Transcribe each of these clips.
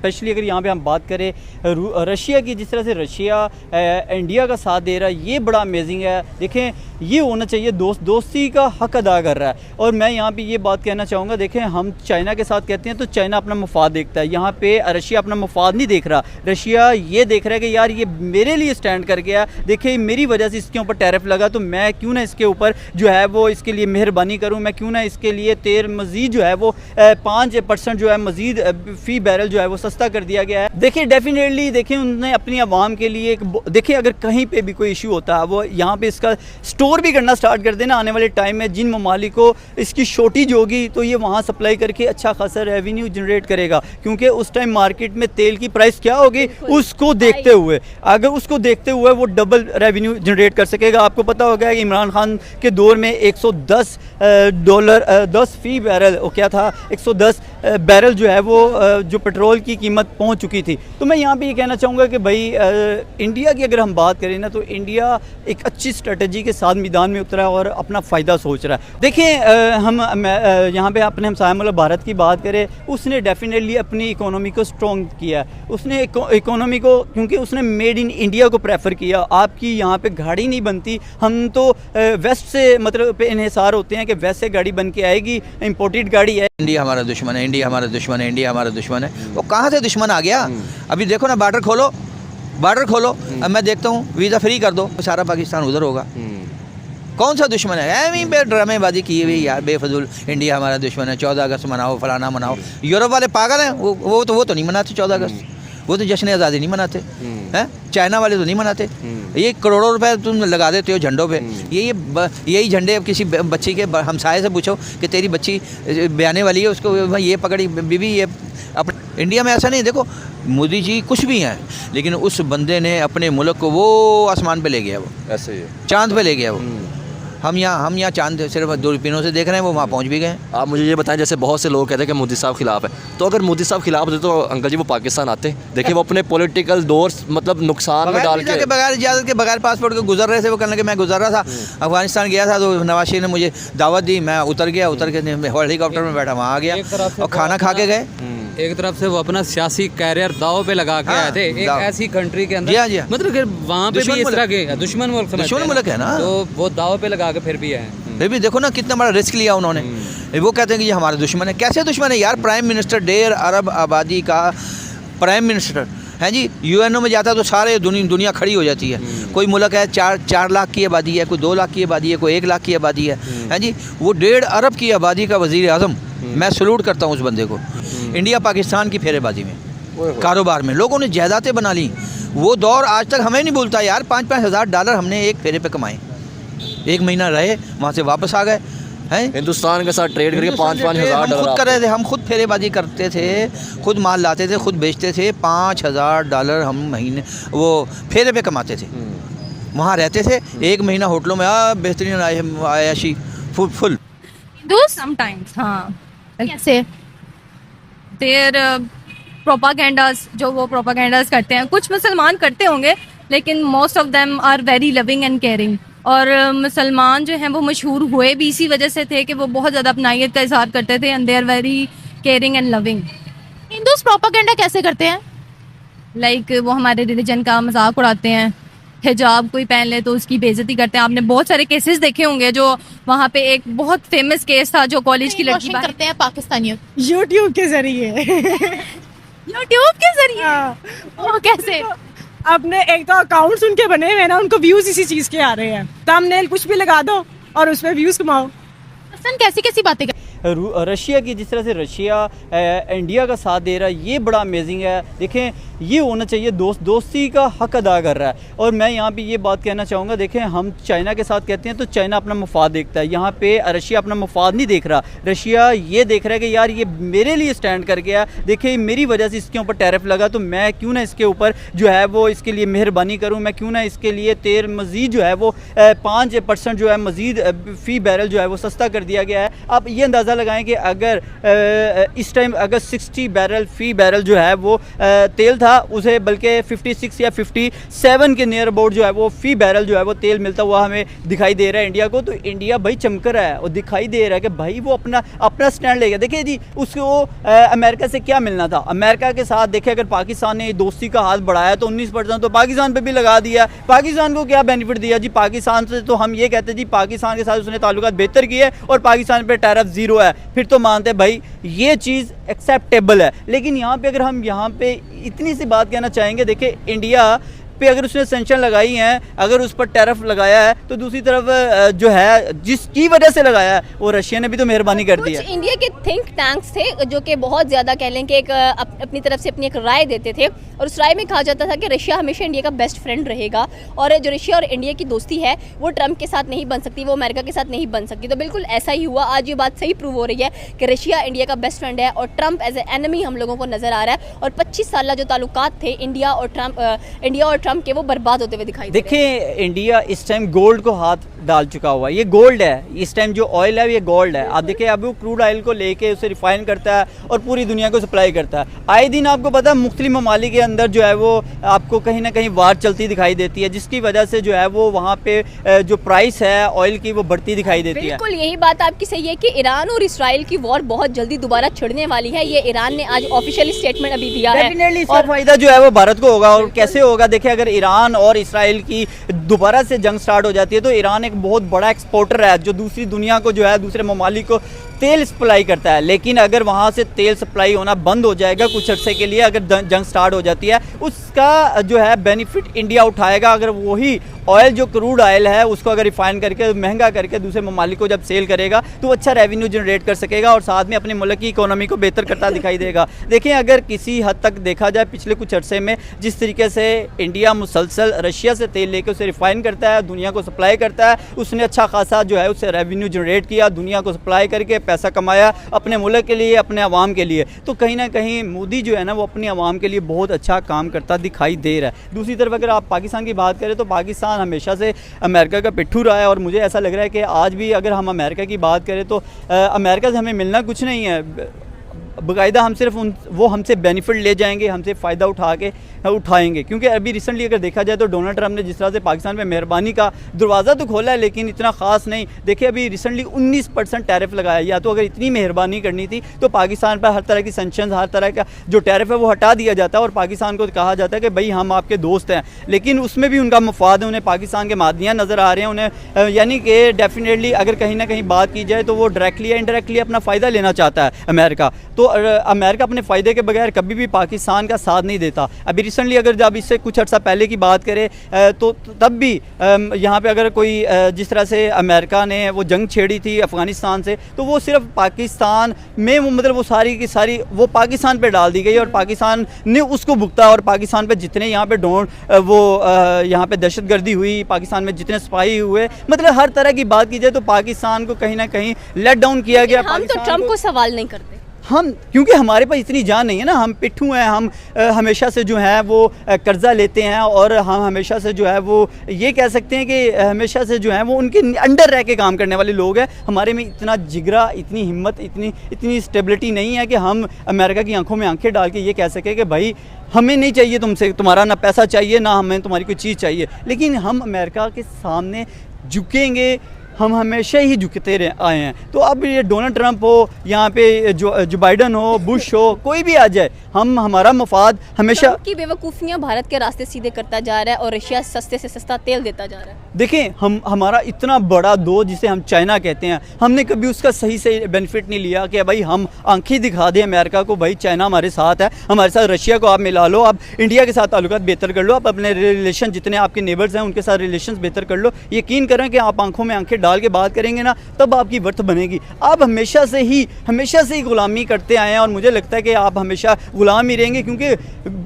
Specially अगर यहाँ पे हम बात करें रशिया की, जिस तरह से रशिया इंडिया का साथ दे रहा है, ये बड़ा अमेजिंग है। देखें, ये होना चाहिए, दोस्ती का हक अदा कर रहा है। और मैं यहाँ पे ये बात कहना चाहूँगा, देखें हम चाइना के साथ कहते हैं तो चाइना अपना मुफाद देखता है, यहाँ पे रशिया अपना मुफाद नहीं देख रहा। रशिया ये देख रहा है कि यार ये मेरे लिए स्टैंड कर गया, देखिए मेरी वजह से इसके ऊपर टैरिफ लगा, तो मैं क्यों ना इसके ऊपर जो है वो इसके लिए मेहरबानी करूँ, मैं क्यों ना इसके लिए तेल मज़ीद जो है वो 5% जो है मज़ीद फ़ी बैरल जो है वो सस्ता कर दिया गया है। देखिए डेफिनेटली देखिए उन्होंने अपनी आवाम के लिए देखिए अगर कहीं पे भी कोई इशू होता है वो यहाँ पे इसका स्टोर भी करना स्टार्ट कर देना आने वाले टाइम में, जिन ममालिक को इसकी शॉर्टेज होगी तो ये वहाँ सप्लाई करके अच्छा खासा रेवेन्यू जनरेट करेगा, क्योंकि उस टाइम मार्केट में तेल की प्राइस क्या होगी उसको देखते हुए, अगर उसको देखते हुए वो डबल रेवेन्यू जनरेट कर सकेगा। आपको पता होगा कि इमरान खान के दौर में $110 फ़ी बैरल क्या था, 110 बैरल जो है वो जो पेट्रोल की कीमत पहुंच चुकी थी। तो मैं यहाँ पे ये कहना चाहूँगा कि भाई इंडिया की अगर हम बात करें ना, तो इंडिया एक अच्छी स्ट्रेटजी के साथ मैदान में उतरा है और अपना फ़ायदा सोच रहा है। देखिए हम यहाँ पे अपने हमसाया मुल्क भारत की बात करें, उसने डेफिनेटली अपनी इकोनॉमी को स्ट्रॉन्ग किया है, उसने इकोनॉमी को, क्योंकि उसने मेड इन इंडिया को प्रेफर किया। आपकी यहाँ पे गाड़ी नहीं बनती, हम तो वेस्ट से मतलब पे इन्हिसार होते हैं कि वेस्ट से गाड़ी बन के आएगी, इम्पोर्टेड गाड़ी है। इंडिया हमारा दुश्मन है, इंडिया हमारा दुश्मन है, इंडिया हमारा दुश्मन है। वो कहाँ से दुश्मन आ गया? अभी देखो ना, बॉर्डर खोलो, बॉर्डर खोलो, अब मैं देखता हूँ वीज़ा फ्री कर दो, सारा पाकिस्तान उधर होगा। कौन सा दुश्मन है? एवं बे ड्रामेबाजी की हुई यार, बेफजूल। इंडिया हमारा दुश्मन है, 14 अगस्त मनाओ, फलाना मनाओ। यूरोप वाले पागल हैं, वो तो नहीं मनाते 14 अगस्त, वो तो जश्न आज़ादी नहीं मनाते हैं। चाइना वाले तो नहीं मनाते। ये करोड़ों रुपए तुम लगा देते हो झंडों पे। यही झंडे किसी बच्ची के हमसाये से पूछो कि तेरी बच्ची ब्याने वाली है, उसको ये पकड़ी बीबी, ये अपने इंडिया में ऐसा नहीं। देखो मोदी जी कुछ भी हैं, लेकिन उस बंदे ने अपने मुल्क को वो आसमान पे ले गया, वो ऐसे ही चांद पे ले गया वो। हम यहाँ चांद सिर्फ दूरबीनों से देख रहे हैं, वो वहाँ पहुँच भी गए। आप मुझे ये बताएं, जैसे बहुत से लोग कहते हैं कि मोदी साहब खिलाफ है, तो अगर मोदी साहब खिलाफ होते तो अंकल जी वो पाकिस्तान आते? देखिए वो अपने पॉलिटिकल दौर मतलब नुकसान में डाल के बगैर इजाज़त के, बगैर पासपोर्ट के गुजर रहे थे। वो कहने लगे मैं गुजर रहा था, अफगानिस्तान गया था, तो नवाज शरीफ ने मुझे दावत दी, मैं उतर गया, उतर के हेलीकॉप्टर में बैठा वहाँ आ गया और खाना खा के गए। एक तरफ से वो अपना सियासी कैरियर दाव पे लगा के आए थे एक ऐसी कंट्री के अंदर, जी मतलब कि वहाँ पे भी इस तरह के दुश्मन मुल्क है ना, तो वो दाव पे लगा के फिर भी है। फिर भी देखो ना कितना बड़ा रिस्क लिया उन्होंने। वो कहते हैं कि ये हमारे दुश्मन है। कैसे दुश्मन है यार? प्राइम मिनिस्टर 1.5 अरब आबादी का प्राइम मिनिस्टर है जी, यूएनओ में जाता है तो सारे दुनिया खड़ी हो जाती है। कोई मुल्क है 4 लाख की आबादी है, कोई 2 लाख की आबादी है, कोई 1 लाख की आबादी है जी। वो 1.5 अरब की आबादी का वज़ीर आज़म, मैं सलूट करता हूँ उस बंदे को। इंडिया पाकिस्तान की फेरेबाजी में, कारोबार में लोगों ने जायदादें बना ली। वो दौर आज तक हमें नहीं भूलता यार। $5,000 हमने एक फेरे पे कमाए, 1 महीना रहे, वहाँ से वापस आ गए हैं। हिंदुस्तान के साथ ट्रेड करके $5,000 खुद कर रहे थे, हम खुद फेरेबाजी करते थे, खुद माल लाते थे, खुद बेचते थे। $5,000 हम महीने वो फेरे पे कमाते थे, वहाँ रहते थे। 1 महीना होटलों में बेहतरीन आयाशी फुल। समटाइम्स हाँ, कैसे देयर प्रोपागेंडास, जो वो प्रोपागेंडास करते हैं, कुछ मुसलमान करते होंगे, लेकिन most of them are very loving and caring. और मुसलमान जो हैं वो मशहूर हुए भी इसी वजह से थे कि वो बहुत ज़्यादा अपनाइयत का इज़हार करते थे, and they are very caring and loving. Hindus propaganda कैसे करते हैं? लाइक वो हमारे रिलीजन का मजाक उड़ाते हैं, हिजाब कोई पहन ले तो उसकी बेइज्जती करते हैं। आपने बहुत सारे केसेस देखे होंगे, जो वहाँ पे एक बहुत फेमस केस था जो कॉलेज की लड़की करते हैं पाकिस्तानियों यूट्यूब के जरिए। यूट्यूब के जरिए वो कैसे? अपने एक तो अकाउंट्स उनके बने हुए हैं ना, उनको व्यूज इसी चीज के आ रहे हैं, थंबनेल कुछ भी लगा दो और उसमें व्यूज कमाओ। कैसी कैसी बातें रशिया की, जिस तरह से रशिया इंडिया का साथ दे रहा है, ये बड़ा अमेजिंग है। देखें ये होना चाहिए, दोस्ती का हक अदा कर रहा है। और मैं यहाँ पे ये बात कहना चाहूँगा, देखें हम चाइना के साथ कहते हैं तो चाइना अपना मुफाद देखता है, यहाँ पे रशिया अपना मुफाद नहीं देख रहा। रशिया ये देख रहा है कि यार ये मेरे लिए स्टैंड कर गया, देखिए मेरी वजह से इसके ऊपर टैरिफ लगा, तो मैं क्यों ना इसके ऊपर जो है वो इसके लिए मेहरबानी करूँ, मैं क्यों ना इसके लिए तेल मज़ीद जो है वो 5% जो है मज़ीद फ़ी बैरल जो है वो सस्ता कर दिया गया है। आप ये अंदाज़ा लगाएं कि अगर इस टाइम अगर 60 बैरल फ़ी बैरल जो है वो तेल था था उसे बल्कि 56 या 57 के नियर अबाउट जो है वो फी बैरल जो है वो तेल मिलता हुआ हमें दिखाई दे रहा है इंडिया को। तो इंडिया भाई चमक रहा है और दिखाई दे रहा है कि भाई वो अपना स्टैंड लेगा। देखिए जी उसको अमेरिका से क्या मिलना था, अमेरिका के साथ देखिए अगर पाकिस्तान ने दोस्ती का हाथ बढ़ाया तो 19% तो पाकिस्तान पे भी लगा दिया। पाकिस्तान को क्या बेनिफिट दिया जी, पाकिस्तान से तो हम ये कहते हैं जी पाकिस्तान के साथ उसने ताल्लुकात बेहतर किए और पाकिस्तान पे टैरिफ ज़ीरो है, फिर तो मानते हैं भाई ये चीज़ एक्सेप्टेबल है। लेकिन यहाँ पे अगर हम यहाँ पे इतनी सी बात कहना चाहेंगे, देखिए इंडिया पे अगर उसने सेंक्शन लगाई हैं, अगर उस पर टैरिफ लगाया है तो दूसरी तरफ जो है जिसकी वजह से लगाया है वो रशिया ने भी तो मेहरबानी कर दी है। कुछ इंडिया के थिंक टैंक्स थे जो कि बहुत ज़्यादा कह लें कि एक अपनी तरफ से अपनी एक राय देते थे और उस राय में कहा जाता था कि रशिया हमेशा इंडिया का बेस्ट फ्रेंड रहेगा और जो रशिया और इंडिया की दोस्ती है वो ट्रंप के साथ नहीं बन सकती, वो अमेरिका के साथ नहीं बन सकती। तो बिल्कुल ऐसा ही हुआ, आज ये बात सही प्रूव हो रही है कि रशिया इंडिया का बेस्ट फ्रेंड है और ट्रंप एज ए एनिमी हम लोगों को नज़र आ रहा है और 25 साल जो ताल्लुकात थे इंडिया और ट्रंप के वो बर्बाद होते हुए दिखाई दे रहे हैं। देखिए इंडिया इस टाइम गोल्ड को हाथ डाल चुका हुआ है, ये गोल्ड है इस टाइम, जो ऑयल है ये गोल्ड है। आप देखिए अब वो क्रूड ऑयल को लेके उसे रिफाइन करता है और पूरी दुनिया को सप्लाई करता है। आए दिन आपको पता है मुख्तलिफ ममालिक के अंदर जो है वो आपको कहीं ना कहीं वार चलती दिखाई देती है, जिसकी वजह से जो है वो वहाँ पे जो प्राइस है ऑयल की वो बढ़ती दिखाई देती है। बिल्कुल यही बात आपकी सही है कि ईरान और इसराइल की वॉर बहुत जल्दी दोबारा छिड़ने वाली है, ये ईरान ने आज ऑफिशियल स्टेटमेंट अभी दिया है। डेफिनेटली इसका फायदा जो है वो भारत को होगा और कैसे होगा, देखिए अगर ईरान और इसराइल की दोबारा से जंग स्टार्ट हो जाती है तो ईरान एक बहुत बड़ा एक्सपोर्टर है जो दूसरी दुनिया को जो है दूसरे ममालिक को तेल सप्लाई करता है। लेकिन अगर वहाँ से तेल सप्लाई होना बंद हो जाएगा कुछ अर्से के लिए, अगर जंग स्टार्ट हो जाती है, उसका जो है बेनिफिट इंडिया उठाएगा। अगर वही ऑयल जो क्रूड ऑयल है उसको अगर रिफाइन करके महंगा करके दूसरे ममालिक को जब सेल करेगा तो अच्छा रेवेन्यू जनरेट कर सकेगा और साथ में अपने मुल्क की इकोनॉमी को बेहतर करता दिखाई देगा। देखिए अगर किसी हद तक देखा जाए पिछले कुछ अरसे में जिस तरीके से इंडिया मुसलसल रशिया से तेल लेकर उसे रिफाइन करता है, दुनिया को सप्लाई करता है, उसने अच्छा खासा जो है उससे रेवेन्यू जनरेट किया, दुनिया को सप्लाई करके पैसा कमाया अपने मुल्क के लिए, अपने अवाम के लिए। तो कहीं ना कहीं मोदी जो है ना वो अपनी अवाम के लिए बहुत अच्छा काम करता दिखाई दे रहा है। दूसरी तरफ अगर आप पाकिस्तान की बात करें तो पाकिस्तान हमेशा से अमेरिका का पिट्ठू रहा है और मुझे ऐसा लग रहा है कि आज भी अगर हम अमेरिका की बात करें तो अमेरिका से हमें मिलना कुछ नहीं है, बाकायदा हम सिर्फ वो हमसे बेनिफिट ले जाएंगे, हमसे फ़ायदा उठाएंगे। क्योंकि अभी रिसेंटली अगर देखा जाए तो डोनाल्ड ट्रंप ने जिस तरह से पाकिस्तान पे मेहरबानी का दरवाज़ा तो खोला है लेकिन इतना ख़ास नहीं। देखिए अभी रिसेंटली 19% टैरिफ लगाया, या तो अगर इतनी मेहरबानी करनी थी तो पाकिस्तान पर हर तरह की सेंक्शंस, हर तरह का जो टैरिफ है वो हटा दिया जाता है और पाकिस्तान को कहा जाता है कि भाई हम आपके दोस्त हैं। लेकिन उसमें भी उनका मफाद है, उन्हें पाकिस्तान के मादियाँ नज़र आ रहे हैं उन्हें, यानी कि डेफिनेटली अगर कहीं ना कहीं बात की जाए तो वो डायरेक्टली या इनडायरेक्टली अपना फ़ायदा लेना चाहता है अमेरिका। तो अमेरिका अपने फ़ायदे के बगैर कभी भी पाकिस्तान का साथ नहीं देता। अभी रिसेंटली अगर जब इससे कुछ अर्सा पहले की बात करें तो तब भी यहाँ पे अगर कोई जिस तरह से अमेरिका ने वो जंग छेड़ी थी अफ़गानिस्तान से तो वो सिर्फ पाकिस्तान में वो मतलब वो सारी की सारी वो पाकिस्तान पे डाल दी गई और पाकिस्तान ने उसको भुगता और पाकिस्तान पे जितने यहाँ पे यहाँ पे दहशतगर्दी हुई, पाकिस्तान में जितने सिपाही हुए, मतलब हर तरह की बात की जाए तो पाकिस्तान को कहीं ना कहीं लेट डाउन किया गया। हम तो ट्रंप को सवाल नहीं करते, हम क्योंकि हमारे पास इतनी जान नहीं है ना, हम पिट्ठू हैं, हम हमेशा से जो है वो कर्जा लेते हैं और हम हमेशा से जो है वो ये कह सकते हैं कि हमेशा से जो है वो उनके अंडर रह के काम करने वाले लोग हैं। हमारे में इतना जिगरा, इतनी हिम्मत, इतनी स्टेबिलिटी नहीं है कि हम अमेरिका की आंखों में आंखें डाल के ये कह सकें कि भाई हमें नहीं चाहिए तुमसे, तुम्हारा ना पैसा चाहिए ना हमें तुम्हारी कोई चीज़ चाहिए। लेकिन हम अमेरिका के सामने झुकेंगे, हम हमेशा ही झुकते आए हैं। तो अब ये डोनाल्ड ट्रंप हो, यहाँ पे जो बाइडन हो, बुश हो, कोई भी आ जाए, हम हमारा मफाद हमेशा की बेवकूफ़ियाँ भारत के रास्ते सीधे करता जा रहा है और रशिया सस्ते से सस्ता तेल देता जा रहा है। देखें हमारा इतना बड़ा दोस्त जिसे हम चाइना कहते हैं, हमने कभी उसका सही से बेनिफिट नहीं लिया कि भाई हम आंखें दिखा दें अमेरिका को, भाई चाइना हमारे साथ है, हमारे साथ रशिया को आप मिला लो, आप इंडिया के साथ ताल्लुकात बेहतर कर लो, आप अपने रिलेशन जितने आपके नेबर्स हैं उनके साथ रिलेशन बेहतर कर लो। यकीन करें कि आप आंखों में आंखें डाल के बात करेंगे ना तब आपकी वर्थ बनेगी। आप हमेशा से ही गुलामी करते आए हैं और मुझे लगता है कि आप हमेशा गुलाम ही रहेंगे, क्योंकि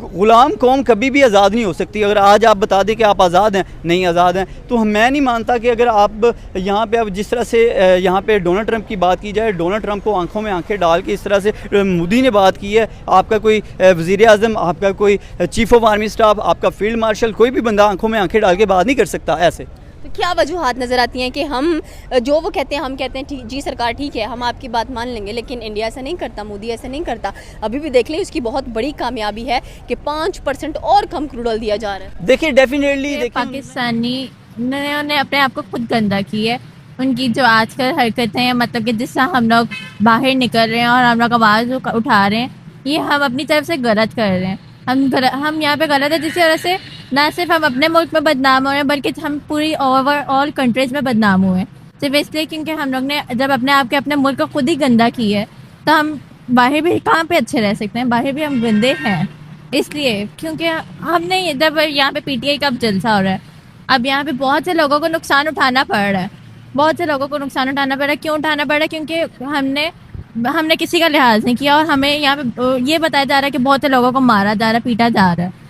गुलाम कौम कभी भी आज़ाद नहीं हो सकती। अगर आज आप बता दें कि आप आज़ाद हैं, नहीं आज़ाद हैं, तो मैं नहीं मानता कि अगर आप यहाँ पे अब जिस तरह से यहाँ पे डोनाल्ड ट्रंप की बात की जाए, डोनाल्ड ट्रंप को आंखों में आंखें डाल के इस तरह से मोदी ने बात की है, आपका कोई वज़ीर आज़म, आपका कोई चीफ ऑफ आर्मी स्टाफ, आपका फील्ड मार्शल, कोई भी बंदा आंखों में आंखें डाल के बात नहीं कर सकता ऐसे। तो क्या वजूहात नज़र आती हैं कि हम जो वो कहते हैं हम कहते हैं ठीक जी सरकार ठीक है हम आपकी बात मान लेंगे, लेकिन इंडिया ऐसा नहीं करता, मोदी ऐसा नहीं करता। अभी भी देख लें उसकी बहुत बड़ी कामयाबी है कि 5% और कम क्रूड ऑयल दिया जा रहा है। देखिए डेफिनेटली देखिए पाकिस्तानी ने अपने आप को खुद गंदा की है। उनकी जो आजकल हरकतें हैं, मतलब कि जिससे हम लोग बाहर निकल रहे हैं और हम लोग आवाज़ उठा रहे हैं, ये हम अपनी तरफ से गलत कर रहे हैं। हम यहाँ पे गलत है, जिसकी वजह से ना सिर्फ हम अपने मुल्क में बदनाम हो रहे हैं बल्कि हम पूरी ओवरऑल कंट्रीज़ में बदनाम हुए हैं, सिर्फ इसलिए क्योंकि हम लोग ने जब अपने आप के अपने मुल्क को खुद ही गंदा की है, तो हम बाहर भी कहाँ पे अच्छे रह सकते हैं, बाहर भी हम गंदे हैं। इसलिए क्योंकि हमने जब यहाँ पे पीटीआई का जलसा हो रहा है, अब यहाँ पे बहुत से लोगों को नुकसान उठाना पड़ रहा है, बहुत से लोगों को नुकसान उठाना पड़ रहा है। क्यों उठाना पड़ रहा है? क्योंकि हमने किसी का लिहाज नहीं किया और हमें यहाँ पे ये बताया जा रहा है कि बहुत से लोगों को मारा जा रहा है, पीटा जा रहा है।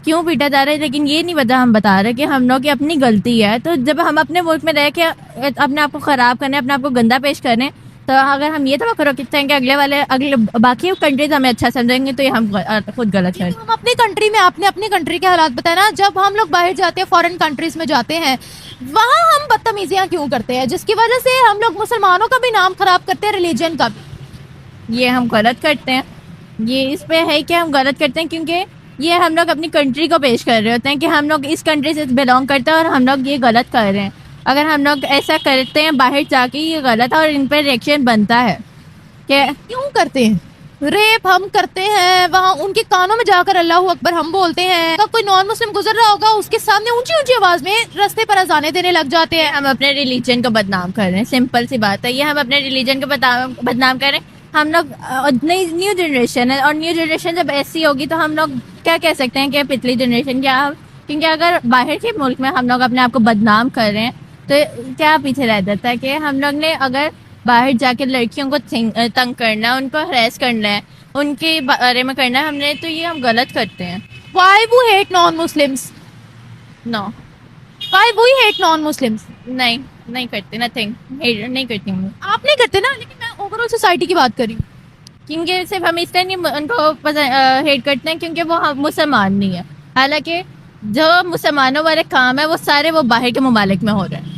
क्यों पीटा जा रहा है? लेकिन ये नहीं हम बता रहे कि हम लोग की अपनी गलती है। तो जब हम अपने मुल्क में रह के अपने आप को ख़राब करने, अपने आप को गंदा पेश करने, तो अगर हम ये तो रखते हैं कि अगले बाकी कंट्रीज हमें अच्छा समझेंगे, तो ये हम खुद गलत हैं। हम अपनी कंट्री में, आपने अपनी कंट्री के हालात बताए ना, जब हम लोग बाहर जाते हैं, फॉरेन कंट्रीज में जाते हैं, वहाँ हम बदतमीजियाँ क्यों करते हैं, जिसकी वजह से हम लोग मुसलमानों का भी नाम खराब करते हैं, रिलीजन का भी। ये हम गलत करते हैं, ये इस पे है कि हम गलत करते हैं क्योंकि ये हम लोग अपनी कंट्री को पेश कर रहे होते हैं कि हम लोग इस कंट्री से बिलोंग करते हैं और हम लोग ये गलत कर रहे हैं। अगर हम लोग ऐसा करते हैं बाहर जाके, ये गलत है और इन पर रिएक्शन बनता है। कि क्यों करते हैं? रेप हम करते हैं, वहाँ उनके कानों में जाकर अल्लाह अकबर हम बोलते हैं। कोई नॉन मुस्लिम गुजर रहा होगा, उसके सामने ऊंची ऊंची आवाज में रास्ते पर अजाने देने लग जाते हैं। हम अपने रिलीजन को बदनाम कर रहे हैं, सिंपल सी बात है। ये हम अपने रिलीजन को बदनाम कर रहे हैं। हम लोग नई न्यू जनरेशन है और न्यू जनरेशन जब ऐसी होगी तो हम लोग क्या कह सकते हैं कि पिछली जनरेशन क्या, क्योंकि अगर बाहर के मुल्क में हम लोग अपने आप को बदनाम कर रहे हैं तो क्या पीछे रह जाता है कि हम लोग ने अगर बाहर जाके लड़कियों को तंग करना है, उनको हरेस करना है, उनके बारे में करना है हमने, तो ये हम गलत करते हैं। Why we hate non-Muslims? No, Why we hate non-Muslims? नहीं करते, नथिंग नहीं करती हूँ। आप नहीं करते ना, लेकिन मैं ओवरऑल सोसाइटी की बात कर रही हूँ। क्योंकि सिर्फ हम इसलिए नहीं उनको हेट करते हैं क्योंकि वो मुसलमान नहीं है। हालांकि जो मुसलमानों वाले काम है वो सारे वो बाहर के ममालिक में हो रहे हैं।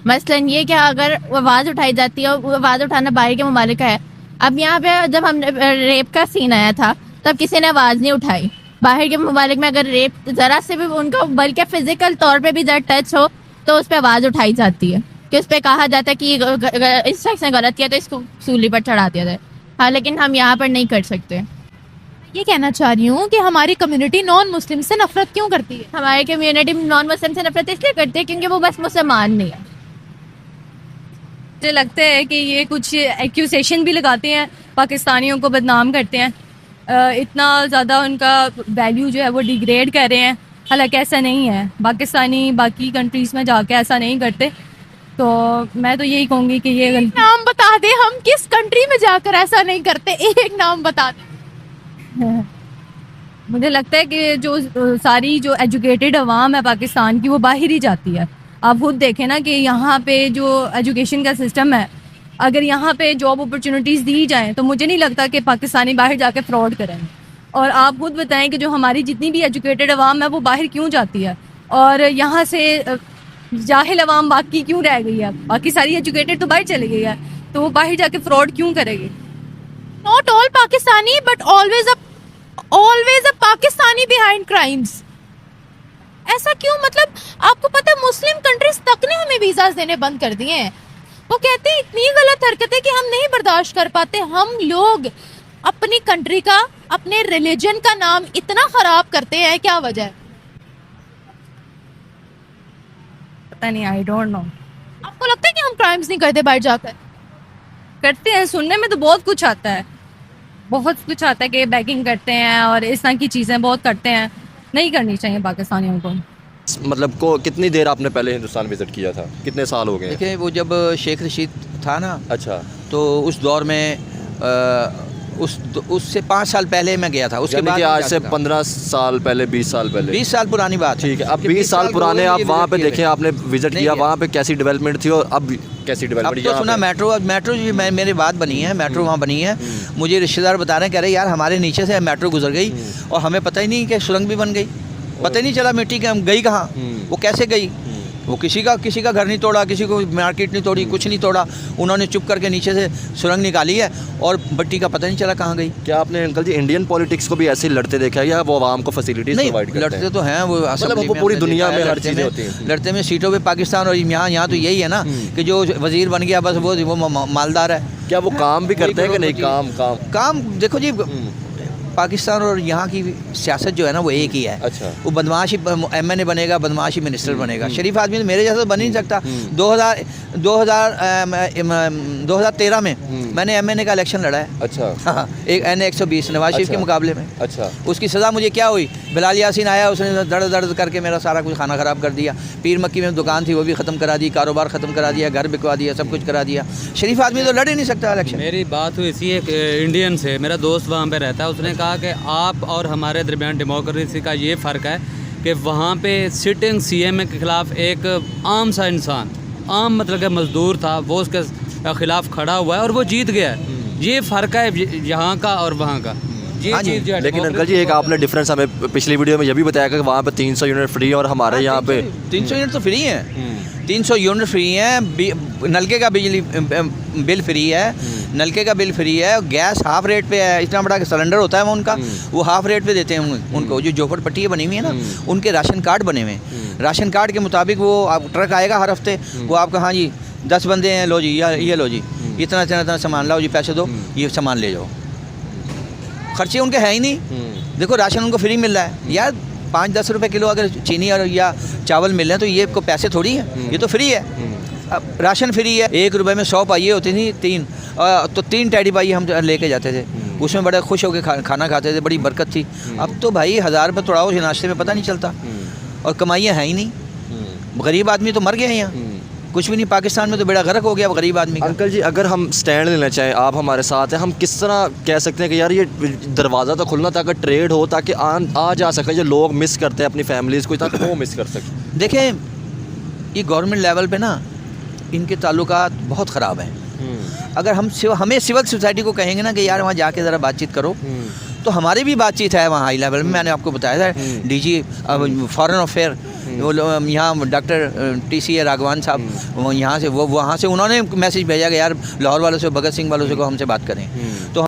मसलन ये कि अगर आवाज़ उठाई जाती है, और आवाज़ उठाना बाहर के ममालिक का है। अब यहाँ पे जब हम रेप का सीन आया था तब किसी ने आवाज़ नहीं उठाई। बाहर के ममालिक में अगर रेप ज़रा से भी उनको बल्कि फिजिकल तौर पे भी ज़रा टच हो तो उस पर आवाज़ उठाई जाती है कि उस पर कहा जाता है कि इस शख्स ने गलत किया तो इसको सूली पर चढ़ा दिया जाए। हाँ, लेकिन हम यहाँ पर नहीं कर सकते। ये कहना चाह रही हूँ कि हमारी कम्युनिटी नॉन मुस्लिम से नफरत क्यों करती है? हमारी कम्युनिटी नॉन मुस्लिम से नफरत इसलिए करती है क्योंकि वो बस मुसलमान नहीं है। मुझे लगता है कि ये कुछ एक्यूजेशन भी लगाते हैं, पाकिस्तानियों को बदनाम करते हैं, इतना ज़्यादा उनका वैल्यू जो है वो डिग्रेड कर रहे हैं। हालांकि ऐसा नहीं है, पाकिस्तानी बाकी कंट्रीज़ में जाके ऐसा नहीं करते। तो मैं तो यही कहूँगी कि ये नाम बता दे, हम किस कंट्री में जाकर ऐसा नहीं करते, एक नाम बता दे। मुझे लगता है कि जो सारी जो एजुकेटेड अवाम है पाकिस्तान की वो बाहर ही जाती है। आप खुद देखें ना कि यहाँ पे जो एजुकेशन का सिस्टम है, अगर यहाँ पे जॉब अपॉर्चुनिटीज़ दी जाएं तो मुझे नहीं लगता कि पाकिस्तानी बाहर जाके फ्रॉड करेंगे। और आप खुद बताएं कि जो हमारी जितनी भी एजुकेटेड अवाम है वो बाहर क्यों जाती है और यहाँ से जाहिल अवाम बाकी क्यों रह गई है? बाकी सारी एजुकेटेड तो बाहर चली गई है, तो वो बाहर जाके फ्रॉड क्यों करेगी? Not all Pakistani, but always a Pakistani behind crimes. ऐसा क्यों? मतलब आपको पता है मुस्लिम कंट्रीज तक ने हमें वीज़ास देने बंद कर दिए हैं। वो कहते हैं इतनी गलत हरकत है कि हम नहीं बर्दाश्त कर पाते। हम लोग अपनी कंट्री का, अपने रिलीजन का नाम इतना खराब करते हैं, क्या वजह है? पता नहीं, आई डोंट नो। आपको लगता है कि हम क्राइम्स नहीं करते बाहर जाकर? करते हैं, सुनने में तो बहुत कुछ आता है, बहुत कुछ आता है कि बैगिंग करते हैं और इस तरह की चीज़ें बहुत करते हैं। नहीं करनी चाहिए पाकिस्तानियों को। मतलब को कितनी देर आपने पहले हिंदुस्तान विजिट किया था, कितने साल हो गए? देखिए, वो जब शेख रशीद था ना, अच्छा, तो उस दौर में उससे 5 साल पहले मैं गया था। उसके बाद आज से 15 साल पहले, 20 साल पहले, 20 साल पुरानी बात है। ठीक है। अब 20 साल पुराने आप वहाँ पे देखें, आपने विजिट किया, वहाँ पे कैसी डेवलपमेंट थी और अब कैसी डेवलपमेंट? अब तो सुना मेट्रो, अब मेट्रो जी मेरे बात बनी है, मेट्रो वहाँ बनी है। मुझे रिश्तेदार बता रहे हैं, कह रहे यार हमारे नीचे से मेट्रो गुजर गई और हमें पता ही नहीं कि सुरंग भी बन गई, पता ही नहीं चला मिट्टी के हम गई कहाँ, वो कैसे गई। वो किसी का घर नहीं तोड़ा, किसी को मार्केट नहीं तोड़ी, कुछ नहीं तोड़ा। उन्होंने चुप करके नीचे से सुरंग निकाली है और बट्टी का पता नहीं चला कहाँ गई। क्या आपने अंकल जी इंडियन पॉलिटिक्स को भी ऐसे ही लड़ते देखा है या वो आवाम को फैसिलिटीज नहीं, प्रोवाइड करते हैं? लड़ते तो हैं वो, मतलब वो पूरी दुनिया में हर चीज़ें होती हैं। लड़ते में सीटों पे पाकिस्तान, और यहाँ तो यही है ना कि जो वजीर बन गया बस वो मालदार है। क्या वो काम भी करते हैं कि नहीं? काम देखो जी, पाकिस्तान और यहाँ की सियासत जो है ना वो एक ही है। अच्छा। वो बदमाशी MNA बनेगा, बदमाशी मिनिस्टर बनेगा। शरीफ आदमी तो मेरे जैसा तो बन ही नहीं सकता। 2013 में मैंने MNA का इलेक्शन लड़ा है। अच्छा। हाँ, एक NA 120 नवाज शरीफ के मुकाबले में। अच्छा। उसकी सज़ा मुझे क्या हुई? बिलाल यासीन आया, उसने दर्द करके मेरा सारा कुछ खाना ख़राब कर दिया। पीर मक्की में दुकान थी वो भी ख़त्म करा दी, कारोबार ख़त्म करा दिया, घर बिकवा दिया, सब कुछ करा दिया। शरीफ आदमी तो लड़ ही नहीं सकता इलेक्शन। मेरी बात हुई थी एक इंडियन से, मेरा दोस्त वहाँ पे रहता है, उसने कहा कि आप और हमारे दरमियान डेमोक्रेसी का ये फ़र्क है कि वहाँ पे सिटिंग CM के ख़िलाफ़ एक आम सा इंसान, आम मतलब कि मज़दूर था, वो उसके ख़िलाफ़ खड़ा हुआ है और वो जीत गया है। ये फ़र्क है यहाँ का और वहाँ का। ये चीज़ जो है, लेकिन अंकल जी एक आपने डिफरेंस हमें पिछली वीडियो में ये भी बताया कि वहाँ पे 300 यूनिट फ्री और हमारे यहाँ पे 300 यूनिट तो फ्री हैं। 300 यूनिट फ्री हैं। नलके का बिजली बिल फ्री है, नलके का बिल फ्री है। गैस हाफ रेट पे है। इतना बड़ा सिलेंडर होता है वो उनका, वो हाफ रेट पे देते हैं उनको। जो झोपड़पट्टी बनी हुई है ना, उनके राशन कार्ड बने हुए हैं। राशन कार्ड के मुताबिक वो ट्रक आएगा हर हफ्ते, वो आपका हाँ जी 10 बंदे हैं, लो जी ये लो जी, इतना सामान लाओ जी, पैसे दो, ये सामान ले जाओ। खर्चे उनके है ही नहीं। देखो राशन उनको फ्री मिल रहा है यार। 5-10 रुपए किलो अगर चीनी और या चावल मिल रहे हैं तो ये को पैसे थोड़ी है, ये तो फ्री है। अब राशन फ्री है। 1 रुपए में 100 पाइये होती थी, 3 तो 3 टैडी पाइये हम लेके जाते थे। उसमें बड़े खुश होकर खाना खाते थे, बड़ी बरकत थी। अब तो भाई 1000 रुपये तोड़ाओ नाश्ते में पता नहीं चलता, और कमाइयाँ हैं ही नहीं। गरीब आदमी तो मर गए हैं यहाँ, कुछ भी नहीं। पाकिस्तान में तो बेड़ा गर्क हो गया गरीब आदमी का। अंकल जी अगर हम स्टैंड लेना चाहें, आप हमारे साथ हैं, हम किस तरह कह सकते हैं कि यार ये दरवाज़ा तो खुलना ताकि ट्रेड हो, ताकि आ जा सके, जो लोग मिस करते हैं अपनी फैमिलीज़ को, ताकि वो मिस कर सकें? देखें, ये गवर्नमेंट लेवल पे ना इनके ताल्लुकात बहुत ख़राब हैं। अगर हमें सिविल सोसाइटी को कहेंगे ना कि यार वहाँ जाके ज़रा बातचीत करो, तो हमारी भी बातचीत है वहाँ हाई लेवल में। मैंने आपको बताया था DG फॉरेन अफेयर वो यहाँ डॉक्टर TC राघवान साहब, वो यहाँ से वो वहाँ से उन्होंने मैसेज भेजा कि यार लाहौर वालों से, भगत सिंह वालों से को हमसे बात करें। तो